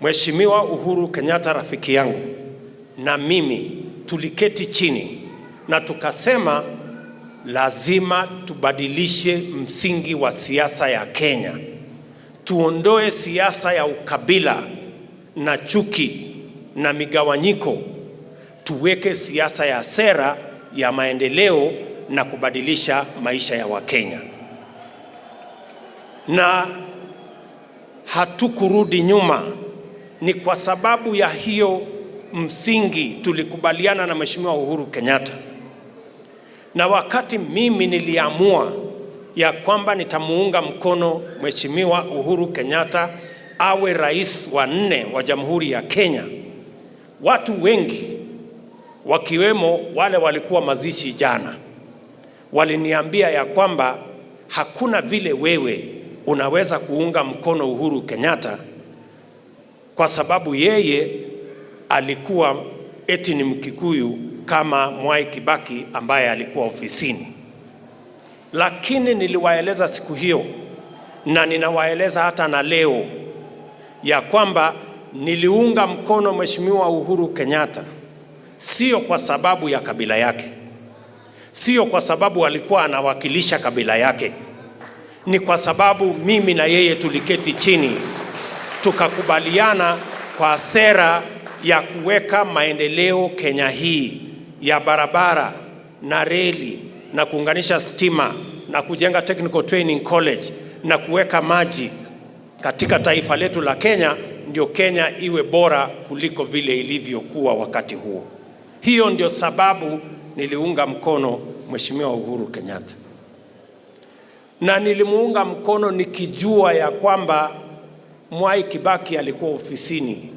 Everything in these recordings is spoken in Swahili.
Mheshimiwa Uhuru Kenyatta rafiki yangu na mimi tuliketi chini na tukasema lazima tubadilishe msingi wa siasa ya Kenya. Tuondoe siasa ya ukabila na chuki na migawanyiko. Tuweke siasa ya sera ya maendeleo na kubadilisha maisha ya Wakenya. Na hatukurudi nyuma. Ni kwa sababu ya hiyo msingi tulikubaliana na Mheshimiwa Uhuru Kenyatta. Na wakati mimi niliamua ya kwamba nitamuunga mkono Mheshimiwa Uhuru Kenyatta awe rais wa 4 wa Jamhuri ya Kenya, watu wengi wakiwemo wale walikuwa mazishi jana waliniambia ya kwamba hakuna vile wewe unaweza kuunga mkono Uhuru Kenyatta kwa sababu yeye alikuwa eti ni Mkikuyu kama Mwai Kibaki ambaye alikuwa ofisini. Lakini niliwaeleza siku hiyo na ninawaeleza hata na leo ya kwamba niliunga mkono Mheshimiwa Uhuru Kenyatta sio kwa sababu ya kabila yake, sio kwa sababu alikuwa anawakilisha kabila yake, ni kwa sababu mimi na yeye tuliketi chini tukakubaliana kwa sera ya kuweka maendeleo Kenya hii ya barabara na reli na kuunganisha stima na kujenga technical training college na kuweka maji katika taifa letu la Kenya, ndio Kenya iwe bora kuliko vile ilivyokuwa wakati huo. Hiyo ndio sababu niliunga mkono Mheshimiwa Uhuru Kenyatta. Na nilimuunga mkono nikijua ya kwamba Mwai Kibaki alikuwa ofisini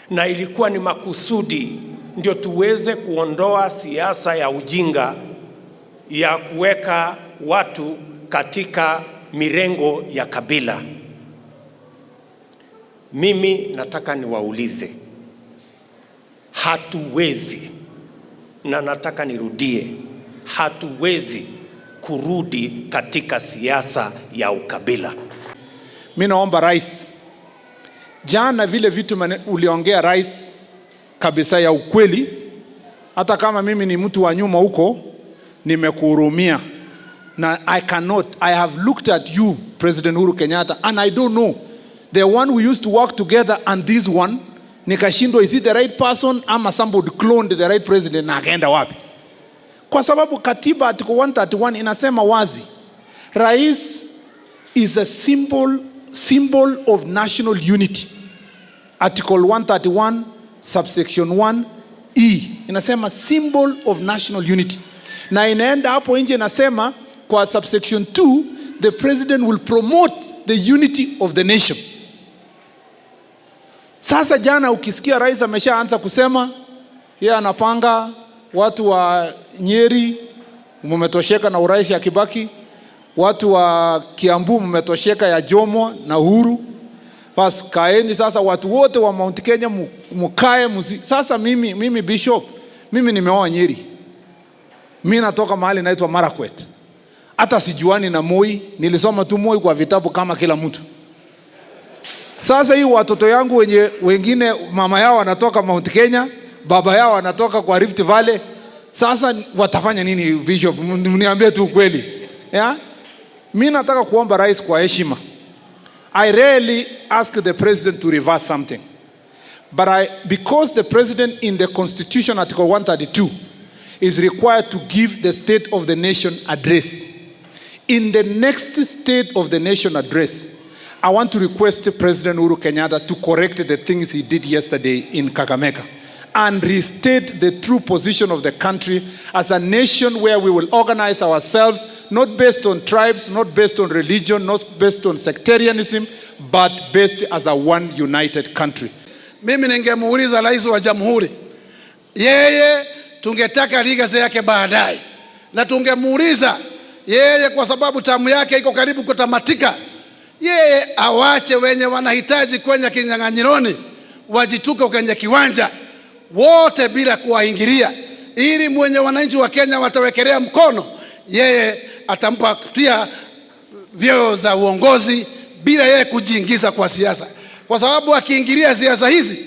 na ilikuwa ni makusudi ndio tuweze kuondoa siasa ya ujinga ya kuweka watu katika mirengo ya kabila. Mimi nataka niwaulize, hatuwezi, na nataka nirudie, hatuwezi kurudi katika siasa ya ukabila. Mimi naomba rais, jana vile vitu uliongea rais kabisa ya ukweli, hata kama mimi ni mtu wa nyuma huko, nimekuhurumia. Na I have looked at you, President Uhuru Kenyatta, and I don't know, the one we used to work together and this one, nikashindwa, is it the right person ama somebody cloned the right president na akaenda wapi? Kwa sababu katiba article 131 inasema wazi, rais is a symbol of national unity. Article 131 subsection 1E inasema symbol of national unity, na inaenda hapo nje inasema kwa subsection 2, the president will promote the unity of the nation. Sasa jana ukisikia rais ameshaanza kusema yeye anapanga watu wa Nyeri mmetosheka na urais ya Kibaki, watu wa Kiambu mmetosheka ya Jomo na Uhuru, basi kaeni sasa watu wote wa Mount Kenya mukae sasa. Mimi bishop, mimi nimeoa Nyeri, mimi natoka mahali naitwa Marakwet, hata sijuani na Moi, nilisoma tu Moi kwa vitabu kama kila mtu. Sasa hii watoto yangu wengine mama yao anatoka Mount Kenya, baba yao anatoka kwa Rift Valley, sasa watafanya nini bishop? Mniambie tu kweli. Yeah? Mimi nataka kuomba rais kwa heshima. I rarely ask the president to reverse something. But because the president in the Constitution Article 132 is required to give the State of the Nation address. In the next State of the Nation address, I want to request President Uhuru Kenyatta to correct the things he did yesterday in Kakamega and restate the true position of the country as a nation where we will organize ourselves, not based on tribes, not based on religion, not based on sectarianism, but based as a one united country. Mimi ningemuuliza rais wa jamhuri, yeye tungetaka legacy yake baadaye, na tungemuuliza yeye kwa sababu tamu yake iko karibu kutamatika, yeye awache wenye wanahitaji kwenye kinyang'anyironi wajituke kwenye kiwanja wote bila kuwaingilia, ili mwenye wananchi wa Kenya watawekelea mkono, yeye atampa pia vyeo za uongozi bila yeye kujiingiza kwa siasa. kwa sababu akiingilia siasa hizi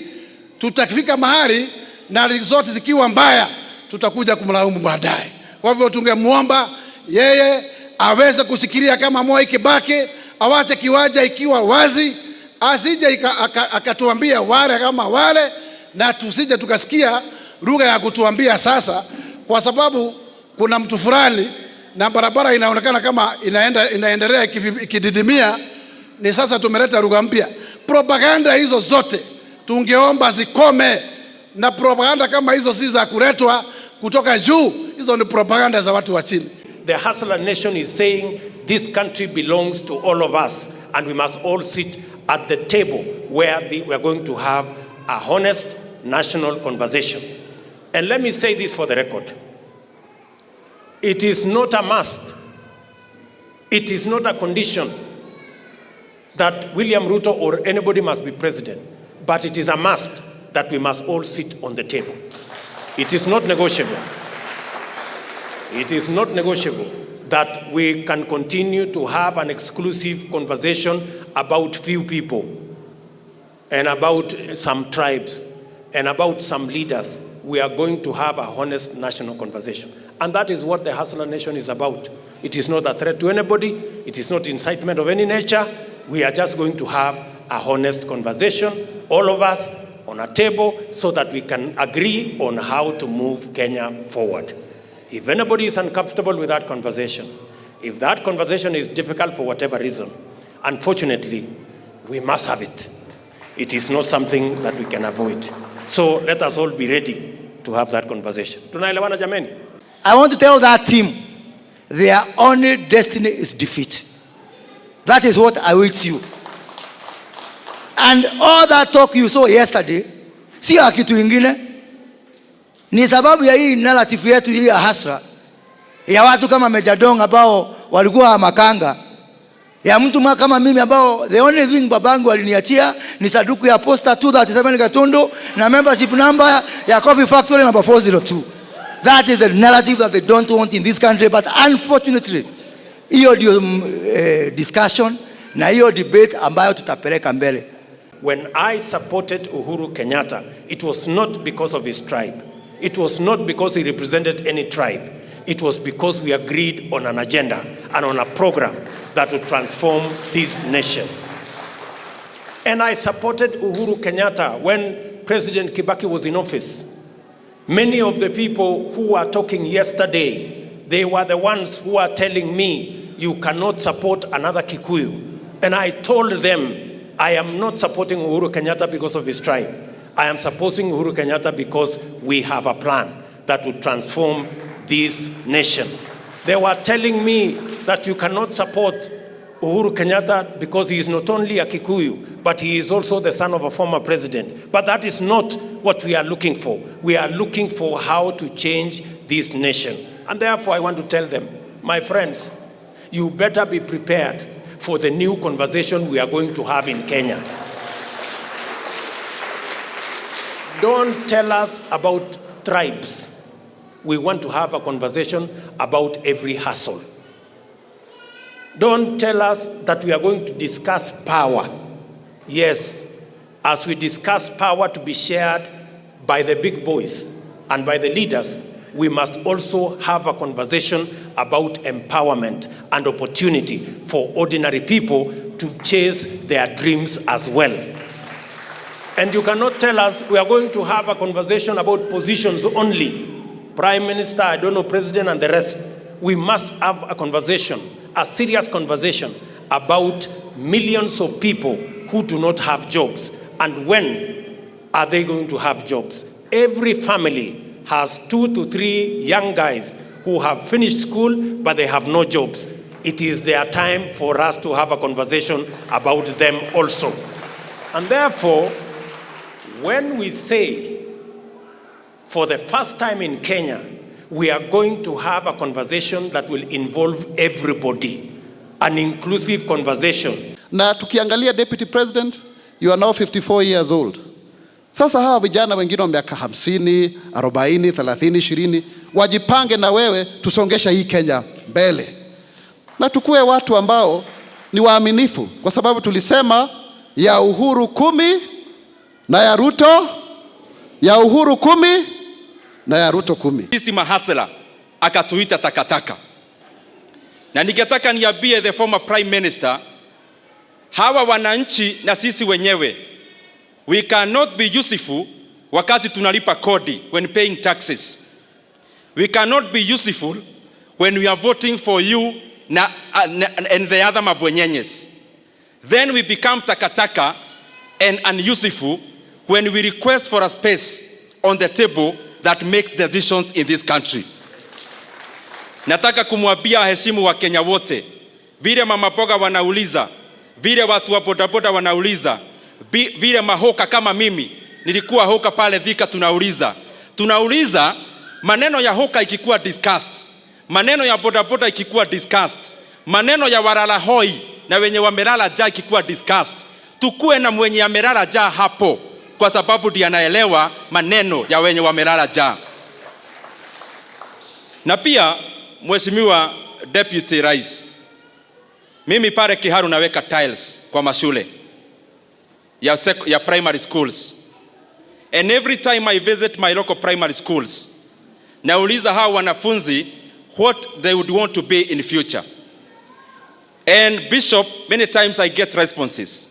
tutafika mahali na zote zikiwa mbaya tutakuja kumlaumu baadaye. Kwa hivyo tungemuomba yeye aweze kusikilia kama Moi Kibaki, awache kiwanja ikiwa wazi, asije akatuambia wale kama wale, na tusije tukasikia lugha ya kutuambia sasa, kwa sababu kuna mtu fulani na barabara inaonekana kama inaendelea ikididimia, ni sasa tumeleta lugha mpya. Propaganda hizo zote tungeomba zikome, na propaganda kama hizo si za kuletwa kutoka juu, hizo ni propaganda za watu wa chini. The Hustler Nation is saying this country belongs to all of us and we must all sit at the table where we are going to have a honest national conversation. And let me say this for the record. It is not a must, it is not a condition that William Ruto or anybody must be president, but it is a must that we must all sit on the table. It is not negotiable. It is not negotiable that we can continue to have an exclusive conversation about few people and about some tribes and about some leaders. We are going to have a honest national conversation. And that is what the Hustler Nation is about. It is not a threat to anybody. It is not incitement of any nature. We are just going to have a honest conversation, all of us, on a table, so that we can agree on how to move Kenya forward. If anybody is uncomfortable with that conversation, if that conversation is difficult for whatever reason, unfortunately, we must have it. It is not something that we can avoid. So let us all be ready to have that conversation. Tunaelewana jameni? I want to tell that team, their only destiny is defeat. That is what awaits you. And all that talk you saw yesterday, si kitu ingine, ni sababu ya hii narrative yetu hii ya hasra, ya watu kama Mejadong ambao walikuwa makanga, ya mtu kama mimi ambao the only thing babangu aliniachia ni saduku ya posta 237 Gatundu na membership number ya Coffee Factory number 402. That is the narrative that they don't want in this country, but unfortunately, hiyo ndio discussion na hiyo debate ambayo tutapeleka mbele. When I supported Uhuru Kenyatta, it was not because of his tribe. It was not because he represented any tribe. It was because we agreed on an agenda and on a program that would transform this nation. And I supported Uhuru Kenyatta when President Kibaki was in office. Many of the people who were talking yesterday, they were the ones who are telling me, you cannot support another Kikuyu. And I told them, I am not supporting Uhuru Kenyatta because of his tribe. I am supporting Uhuru Kenyatta because we have a plan that would transform this nation. They were telling me that you cannot support Uhuru Kenyatta because he is not only a Kikuyu, but he is also the son of a former president. But that is not what we are looking for. We are looking for how to change this nation. And therefore I want to tell them, my friends, you better be prepared for the new conversation we are going to have in Kenya. Don't tell us about tribes. We want to have a conversation about every hustle. Don't tell us that we are going to discuss power. Yes, as we discuss power to be shared by the big boys and by the leaders, we must also have a conversation about empowerment and opportunity for ordinary people to chase their dreams as well. And you cannot tell us we are going to have a conversation about positions only. Prime Minister, I don't know, President and the rest. We must have a conversation, a serious conversation about millions of people who do not have jobs. And when are they going to have jobs? Every family has 2 to 3 young guys who have finished school, but they have no jobs. It is their time for us to have a conversation about them also. And therefore, when we say, for the first time in Kenya, we are going to have a conversation that will involve everybody, an inclusive conversation. Na tukiangalia Deputy President, you are now 54 years old. Sasa hawa vijana wengine wa miaka 50, 40, 30, 20, wajipange na wewe tusongesha hii Kenya mbele. Na tukue watu ambao ni waaminifu, kwa sababu tulisema ya Uhuru 10 na ya Ruto, ya Uhuru 10 na ya Ruto 10. Sisi mahasela akatuita takataka. Na ningetaka niambie the former prime minister, hawa wananchi na sisi wenyewe, we cannot be useful wakati tunalipa kodi, when paying taxes. We cannot be useful when we are voting for you and the other mabwenyenyes. Then we become takataka and unuseful when we request for a space on the table that makes decisions in this country. Nataka kumwambia heshimu wa Kenya wote, vile mama mboga wanauliza, vile watu wa bodaboda wanauliza, vile mahoka kama mimi, nilikuwa hoka pale Thika, tunauliza maneno ya hoka ikikuwa discussed, maneno ya bodaboda ikikuwa discussed, maneno ya walala hoi na wenye wamelala njaa ikikuwa discussed, tukue na mwenye amelala njaa hapo, kwa sababu ndiye anaelewa maneno ya wenye wamelala njaa. Na pia Mheshimiwa Deputy Rais, mimi pale Kiharu naweka tiles kwa mashule ya primary schools, and every time I visit my local primary schools, nauliza hao wanafunzi what they would want to be in future. And Bishop, many times I get responses.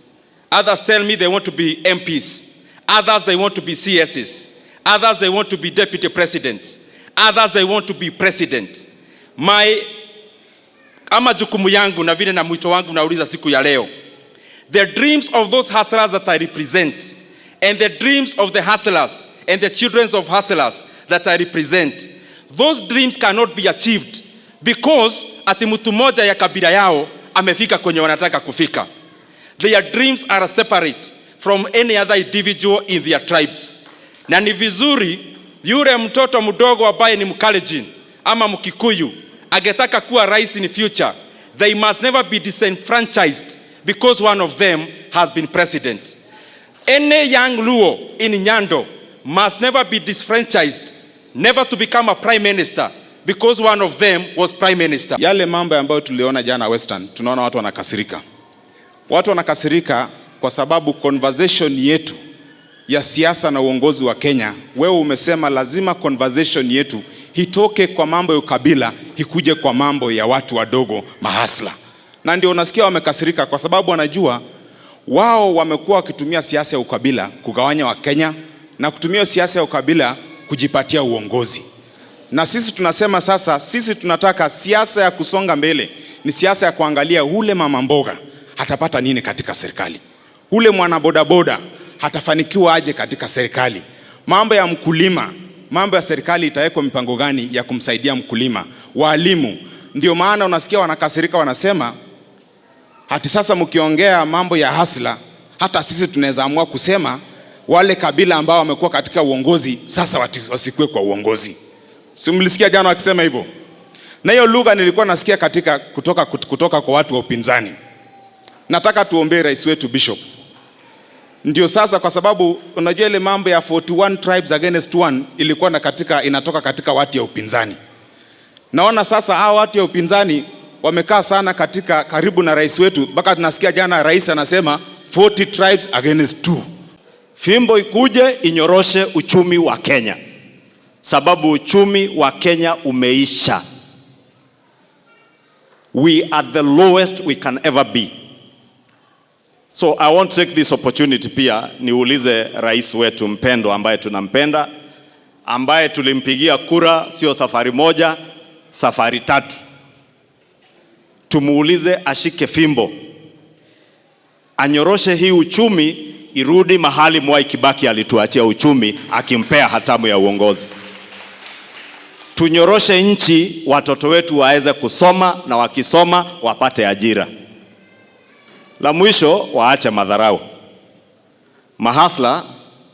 Others tell me they want to be MPs. Others they want to be CSs. Others they want to be deputy presidents. Others they want to be president. Ama jukumu yangu na vile na mwito wangu nauliza siku ya leo, the dreams of those hustlers that I represent, and the dreams of the hustlers and the children of hustlers that I represent, those dreams cannot be achieved because ati mtu moja ya kabila yao amefika kwenye wanataka kufika. Their dreams are separate from any other individual in their tribes. Na ni vizuri yule mtoto mdogo ambaye ni Mkalenjin ama Mkikuyu agetaka kuwa rais in future, they must never be disenfranchised because one of them has been president. Any young Luo in Nyando must never be disfranchised, never to become a prime minister because one of them was prime minister. Yale mambo ambayo tuliona jana Western, tunaona watu wanakasirika. Watu wanakasirika kwa sababu conversation yetu ya siasa na uongozi wa Kenya, wewe umesema lazima conversation yetu hitoke kwa mambo ya ukabila, hikuje kwa mambo ya watu wadogo, mahasla. Na ndio unasikia wamekasirika kwa sababu wanajua wao wamekuwa wakitumia siasa ya ukabila kugawanya wa Kenya na kutumia siasa ya ukabila kujipatia uongozi. Na sisi tunasema sasa, sisi tunataka siasa ya kusonga mbele, ni siasa ya kuangalia ule mama mboga hatapata nini katika serikali, ule mwana bodaboda hatafanikiwa aje katika serikali, mambo ya mkulima, mambo ya serikali itawekwa mipango gani ya kumsaidia mkulima, walimu. Ndio maana unasikia wanakasirika, wanasema hati sasa mkiongea mambo ya hasla, hata sisi tunaweza amua kusema wale kabila ambao wamekuwa katika uongozi sasa wasikue kwa uongozi. Simlisikia jana wakisema hivyo? Na hiyo lugha nilikuwa nasikia katika kutoka kwa watu wa upinzani. Nataka tuombe rais wetu Bishop. Ndio sasa, kwa sababu unajua ile mambo ya 41 tribes against one ilikuwa inatoka katika watu ya upinzani. Naona sasa hao watu ya upinzani wamekaa sana karibu na rais wetu, mpaka tunasikia jana rais anasema 40 tribes against 2. Fimbo ikuje inyoroshe uchumi wa Kenya, sababu uchumi wa Kenya umeisha. We are the lowest we can ever be. So I want to take this opportunity pia niulize rais wetu mpendo ambaye tunampenda, ambaye tulimpigia kura sio safari moja, safari 3. Tumuulize ashike fimbo, anyoroshe hii uchumi irudi mahali Mwai Kibaki alituachia uchumi akimpea hatamu ya uongozi. Tunyoroshe nchi, watoto wetu waweze kusoma na wakisoma wapate ajira. La mwisho, waache madharau. Mahasla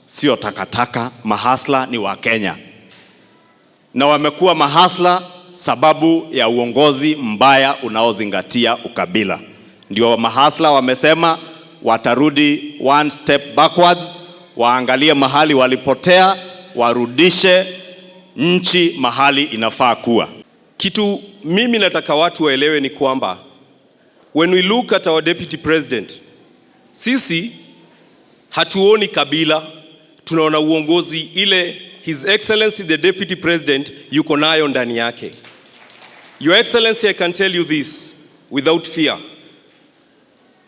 sio takataka, mahasla ni wa Kenya. Na wamekuwa mahasla sababu ya uongozi mbaya unaozingatia ukabila. Ndio mahasla wamesema watarudi one step backwards, waangalie mahali walipotea, warudishe nchi mahali inafaa kuwa. Kitu mimi nataka watu waelewe ni kwamba when we look at our deputy president, Sisi hatuoni kabila, tunaona uongozi ile His Excellency the Deputy President yuko nayo ndani yake. Your Excellency, I can tell you this without fear.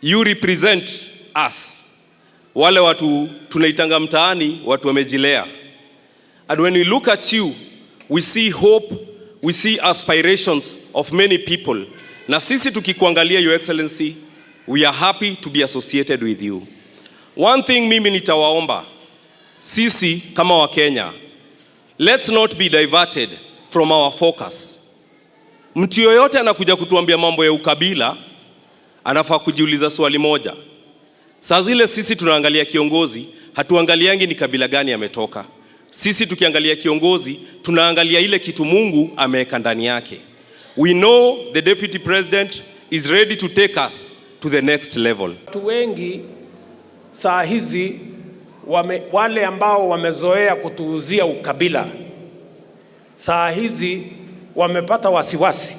You represent us. Wale watu tunaitanga mtaani, watu wamejilea. And when we look at you, we see hope, we see aspirations of many people. Na sisi tukikuangalia, Your Excellency, we are happy to be associated with you. One thing mimi nitawaomba, sisi kama wa Kenya, let's not be diverted from our focus. Mtu yoyote anakuja kutuambia mambo ya ukabila, anafaa kujiuliza swali moja. Saa zile sisi tunaangalia kiongozi, hatuangaliangi ni kabila gani ametoka. Sisi tukiangalia kiongozi, tunaangalia ile kitu Mungu ameweka ndani yake. We know the Deputy President is ready to take us to the next level. Watu wengi saa hizi wale ambao wamezoea kutuuzia ukabila, saa hizi wamepata wasiwasi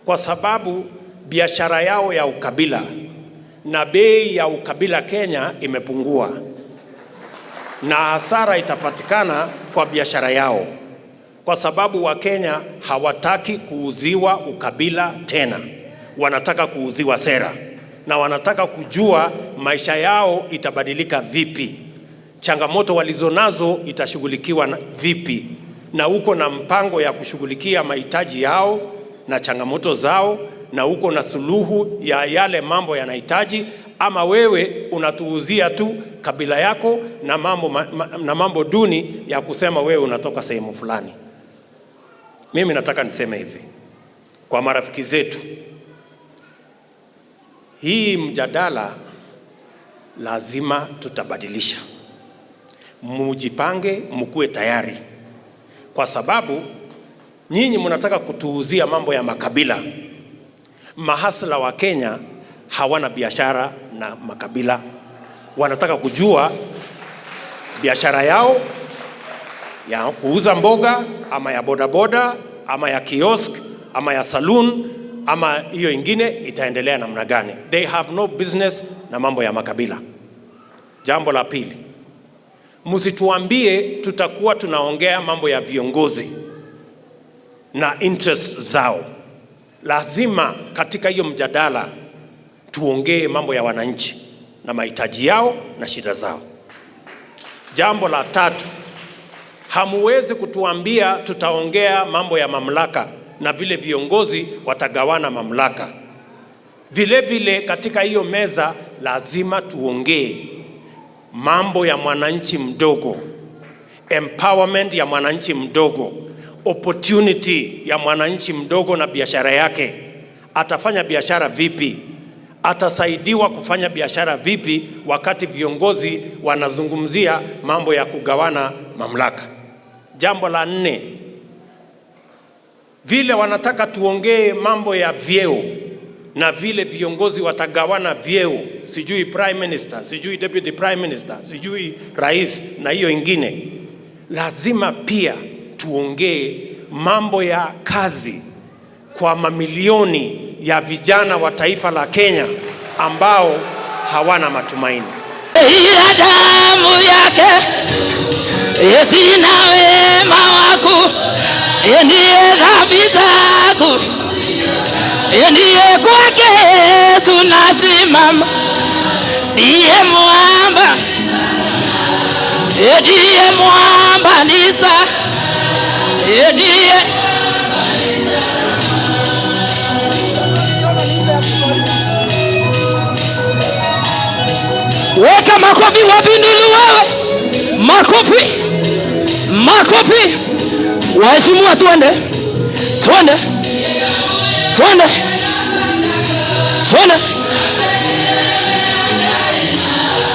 kwa sababu biashara yao ya ukabila na bei ya ukabila Kenya imepungua, na hasara itapatikana kwa biashara yao, kwa sababu Wakenya hawataki kuuziwa ukabila tena, wanataka kuuziwa sera, na wanataka kujua maisha yao itabadilika vipi, changamoto walizonazo itashughulikiwa vipi, na uko na mpango ya kushughulikia mahitaji yao na changamoto zao, na uko na suluhu ya yale mambo yanahitaji, ama wewe unatuuzia tu kabila yako na mambo duni ya kusema wewe unatoka sehemu fulani. Mimi nataka niseme hivi kwa marafiki zetu, hii mjadala lazima tutabadilisha. Mujipange, mkue tayari, kwa sababu nyinyi mnataka kutuuzia mambo ya makabila. Mahasla wa Kenya hawana biashara na makabila, wanataka kujua biashara yao ya kuuza mboga ama ya bodaboda ama ya kiosk ama ya saloon ama hiyo ingine itaendelea namna gani. They have no business na mambo ya makabila. Jambo la pili, msituambie tutakuwa tunaongea mambo ya viongozi na interest zao. Lazima katika hiyo mjadala tuongee mambo ya wananchi na mahitaji yao na shida zao. Jambo la tatu, hamuwezi kutuambia tutaongea mambo ya mamlaka na vile viongozi watagawana mamlaka. Vile vile katika hiyo meza lazima tuongee mambo ya mwananchi mdogo, empowerment ya mwananchi mdogo, opportunity ya mwananchi mdogo na biashara yake. Atafanya biashara vipi? Atasaidiwa kufanya biashara vipi wakati viongozi wanazungumzia mambo ya kugawana mamlaka? Jambo la nne, vile wanataka tuongee mambo ya vyeo na vile viongozi watagawana vyeo, sijui prime minister, sijui deputy prime minister, sijui rais na hiyo ingine. Lazima pia tuongee mambo ya kazi kwa mamilioni ya vijana wa taifa la Kenya ambao hawana matumaini. Ila damu yake Yesu na wema wako ndiye dhambi zangu, ndiye kwake tunasimama, ndiye mwamba, ndiye mwamba nisa, ndiye weka makofi wapindulu wewe, makofi, makofi. Waheshimiwa, tuende, tuende, tuende, tuende,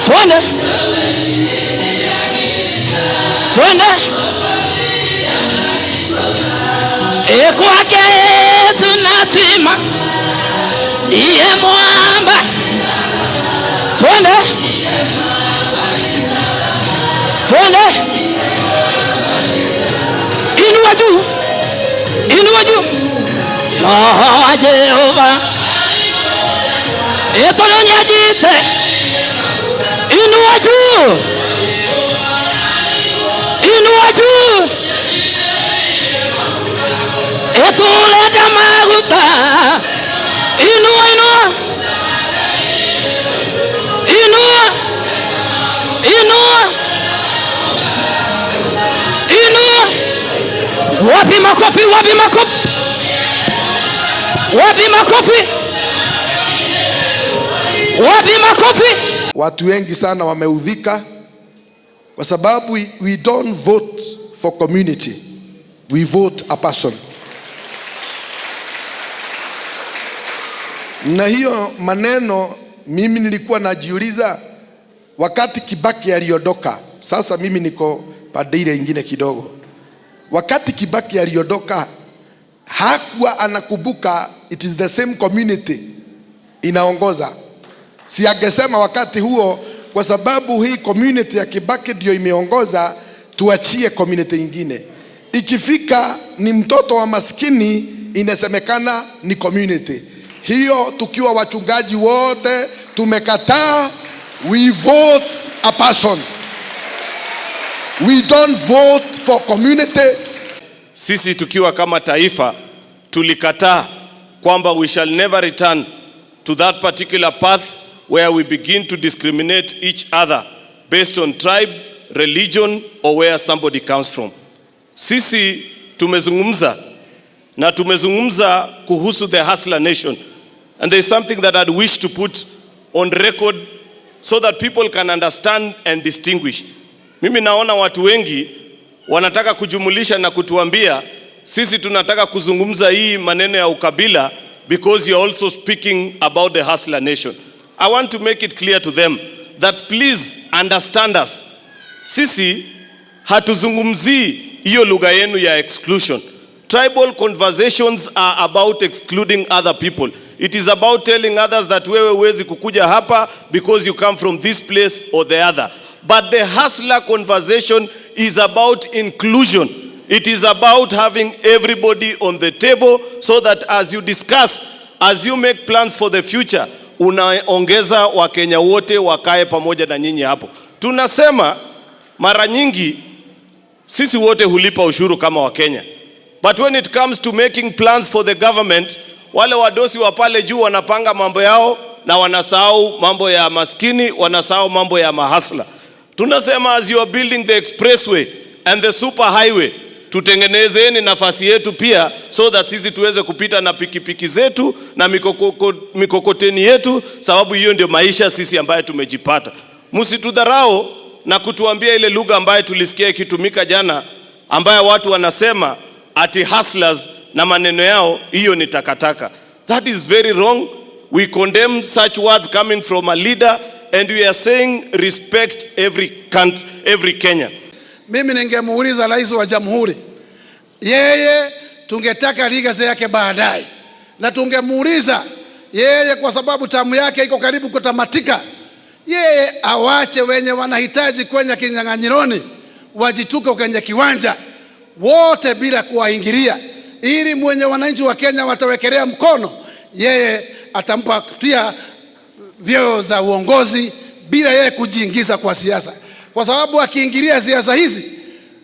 tuende, tuende. Kwake tunasema ndiye mwamba. Tuende, tuende. Inua juu, inua juu. Jehova etolonya jite juu. Inua juu. Etuleta maguta. Inua, inua. Inua. Inua. Inua. Wapi makofi, wapi makofi. Wapi makofi. Wapi makofi. Watu wengi sana wameudhika kwa sababu we don't vote for community, we vote a person. Na hiyo maneno mimi nilikuwa najiuliza wakati Kibaki aliondoka. Sasa mimi niko pande ile ingine kidogo. Wakati Kibaki aliondoka hakuwa anakumbuka it is the same community inaongoza. Si angesema wakati huo kwa sababu hii community ya Kibaki ndio imeongoza, tuachie community nyingine. Ikifika ni mtoto wa maskini inasemekana ni community. Hiyo tukiwa wachungaji wote tumekataa. We vote a person. We don't vote for community. Sisi tukiwa kama taifa tulikataa kwamba we shall never return to that particular path where we begin to discriminate each other based on tribe, religion or where somebody comes from. Sisi tumezungumza na tumezungumza kuhusu the hustler nation, and there is something that I'd wish to put on record so that people can understand and distinguish. Mimi naona watu wengi wanataka kujumulisha na kutuambia sisi tunataka kuzungumza hii maneno ya ukabila because you're also speaking about the hustler nation. I want to make it clear to them that please understand us. Sisi hatuzungumzi hiyo lugha yenu ya exclusion. Tribal conversations are about excluding other people. It is about telling others that wewe huwezi kukuja hapa because you come from this place or the other. But the hustler conversation is about inclusion. It is about having everybody on the table so that as you discuss, as you make plans for the future, unaongeza Wakenya wote wakae pamoja na nyinyi hapo. Tunasema mara nyingi sisi wote hulipa ushuru kama Wakenya. But when it comes to making plans for the government, wale wadosi wa pale juu wanapanga mambo yao na wanasahau mambo ya maskini, wanasahau mambo ya mahasla. Tunasema as you are building the expressway and the super highway, tutengenezeni nafasi yetu pia so that sisi tuweze kupita na pikipiki zetu na mikokoteni yetu, sababu hiyo ndio maisha sisi ambaye tumejipata. Msitudharau na kutuambia ile lugha ambaye tulisikia ikitumika jana, ambaye watu wanasema ati hustlers na maneno yao hiyo ni takataka. That is very wrong. We condemn such words coming from a leader, and we are saying respect every Kenyan. Mimi ningemuuliza rais wa jamhuri, yeye tungetaka legacy yake baadaye, na tungemuuliza yeye kwa sababu tamu yake iko karibu kutamatika, yeye awache wenye wanahitaji kwenye kinyang'anyironi wajituke kwenye kiwanja wote bila kuwaingilia, ili mwenye wananchi wa Kenya watawekelea mkono, yeye atampa pia vyeo za uongozi bila yeye kujiingiza kwa siasa. Kwa sababu akiingilia siasa hizi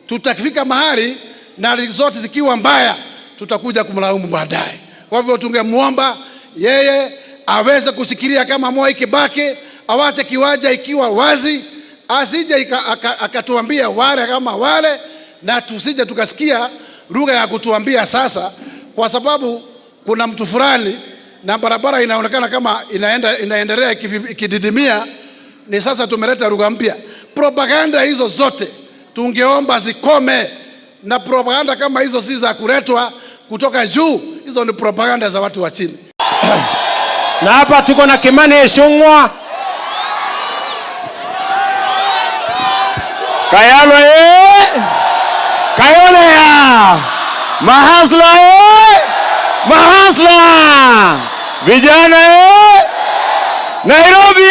tutafika mahali na zote zikiwa mbaya tutakuja kumlaumu baadaye. Kwa hivyo tungemuomba yeye aweze kushikilia kama Moi Kibaki, awache kiwanja ikiwa wazi, asije akatuambia wale kama wale, na tusije tukasikia lugha ya kutuambia sasa kwa sababu kuna mtu fulani na barabara inaonekana kama inaendelea ikididimia, ni sasa tumeleta lugha mpya. Propaganda hizo zote tungeomba zikome, na propaganda kama hizo si za kuletwa kutoka juu, hizo ni propaganda za watu wa chini. Na hapa tuko na Kimani Ichung'wah. Kayalo Kayole ya mahasla mahasla vijana Nairobi.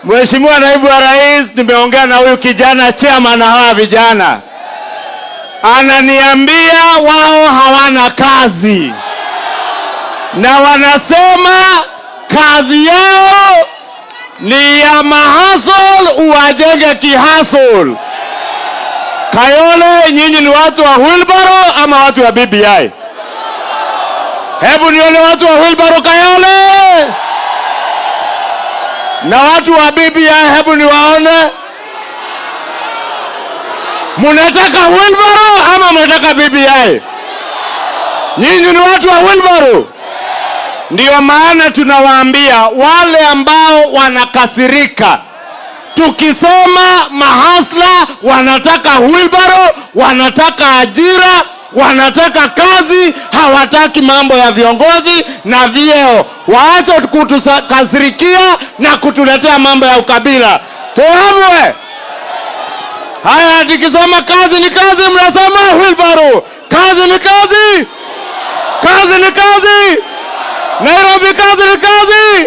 Mheshimiwa Naibu wa Rais, nimeongea na huyu kijana chairman na hawa vijana, ananiambia wao hawana kazi na wanasema kazi yao ni ya mahasol, uwajenge kihasol. Kayole, nyinyi ni watu wa wheelbarrow ama watu wa BBI? Hebu nione watu wa wheelbarrow Kayole. Na watu wa BBI hebu niwaone. Munataka wheelbarrow ama munataka BBI? Nyinyi ni watu wa wheelbarrow. Ndio maana tunawaambia wale ambao wanakasirika, tukisema mahasla wanataka wheelbarrow, wanataka ajira, wanataka kazi, hawataki mambo ya viongozi na vyeo. Waache kutukasirikia na kutuletea mambo ya ukabila. Tuamwe. Haya, tukisema kazi ni kazi, mnasema wheelbarrow. Kazi ni kazi. Kazi ni kazi. Nairobi, kazi ni kazi.